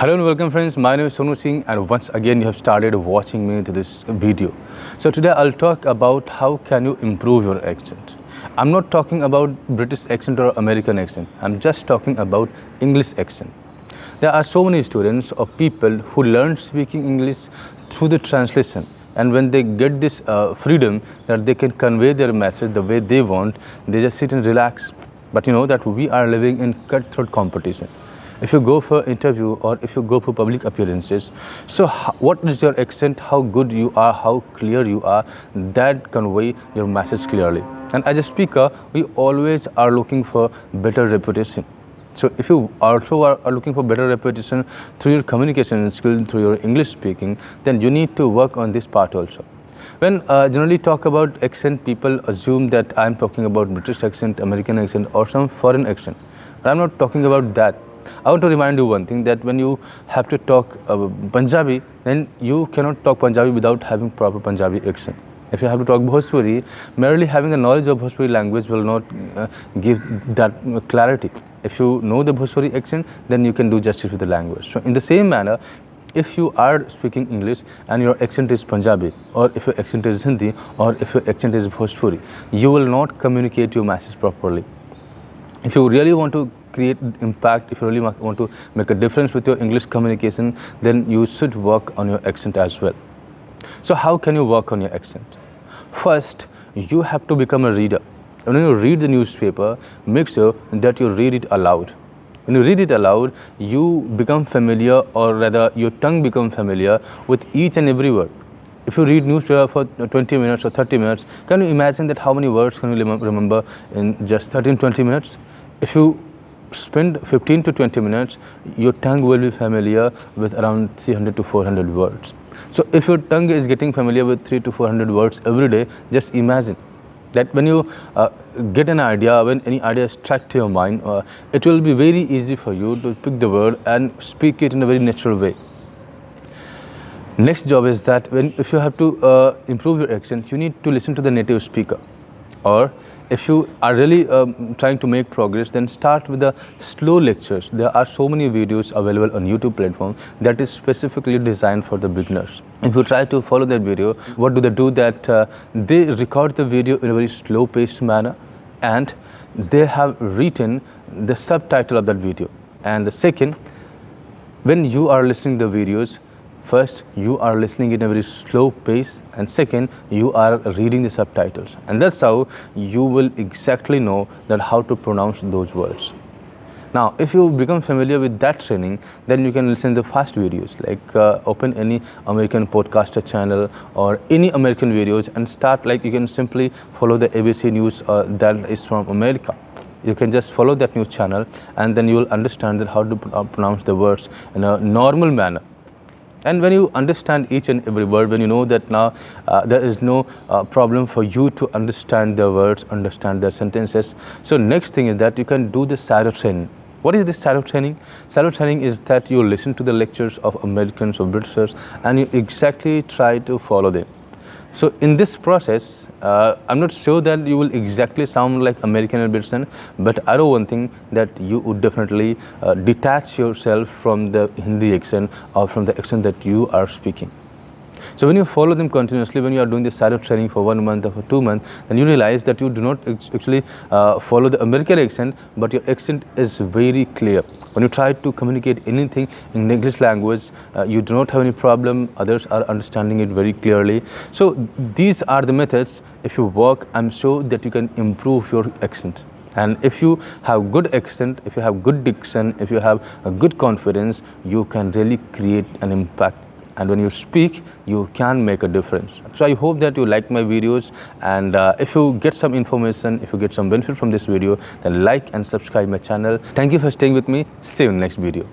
Hello and welcome friends, my name is Sonu Singh and once again you have started watching me to this video. So today I'll talk about how can you improve your accent. I'm not talking about British accent or American accent, I'm just talking about English accent. There are so many students or people who learn speaking English through the translation, and when they get this freedom that they can convey their message the way they want, they just sit and relax. But you know that we are living in cutthroat competition. If you go for interview or if you go for public appearances, so what is your accent, how good you are, how clear you are, that convey your message clearly. And as a speaker, we always are looking for better reputation. So if you also are looking for better reputation through your communication skills, through your English speaking, then you need to work on this part also. When generally talk about accent, people assume that I'm talking about British accent, American accent or some foreign accent. But I'm not talking about that. I want to remind you one thing, that when you have to talk Punjabi, then you cannot talk Punjabi without having proper Punjabi accent. If you have to talk Bhojpuri, merely having the knowledge of Bhojpuri language will not give that clarity. If you know the Bhojpuri accent, then you can do justice with the language. So in the same manner, if you are speaking English and your accent is Punjabi, or if your accent is Hindi, or if your accent is Bhojpuri, you will not communicate your message properly. If you really want to create impact, if you really want to make a difference with your English communication, then you should work on your accent as well. So how can you work on your accent? First, you have to become a reader. When you read the newspaper, make sure that you read it aloud. When you read it aloud, you become familiar, or rather your tongue becomes familiar with each and every word. If you read newspaper for 20 minutes or 30 minutes, can you imagine that how many words can you remember in just 13-20 minutes? If you spend 15 to 20 minutes, your tongue will be familiar with around 300 to 400 words. So if your tongue is getting familiar with 300 to 400 words every day, just imagine that when you get an idea, when any idea strikes to your mind, it will be very easy for you to pick the word and speak it in a very natural way. Next job is that if you have to improve your accent, you need to listen to the native speaker. Or if you are really trying to make progress, then start with the slow lectures. There are so many videos available on YouTube platform that is specifically designed for the beginners. If you try to follow that video, what do? That they record the video in a very slow paced manner, and they have written the subtitle of that video. And the second, when you are listening to the videos, first, you are listening in a very slow pace, and second, you are reading the subtitles. And that's how you will exactly know that how to pronounce those words. Now, if you become familiar with that training, then you can listen to fast videos, like open any American podcaster channel or any American videos and start, like you can simply follow the ABC News that is from America. You can just follow that news channel, and then you will understand that how to pronounce the words in a normal manner. And when you understand each and every word, when you know that now there is no problem for you to understand the words, understand their sentences. So next thing is that you can do the shadow training. What is this shadow training? Shadow training is that you listen to the lectures of Americans or Britishers and you exactly try to follow them. So in this process, I'm not sure that you will exactly sound like American or British, but I know one thing, that you would definitely detach yourself from the Hindi accent or from the accent that you are speaking. So when you follow them continuously, when you are doing this shadow training for 1 month or for 2 months, then you realize that you do not actually follow the American accent, but your accent is very clear. When you try to communicate anything in English language, you do not have any problem, others are understanding it very clearly. So these are the methods. If you work, I'm sure that you can improve your accent. And if you have good accent, if you have good diction, if you have a good confidence, you can really create an impact. And when you speak, you can make a difference. So I hope that you like my videos, and if you get some information, if you get some benefit from this video, then like and subscribe my channel. Thank you for staying with me. See you in the next video.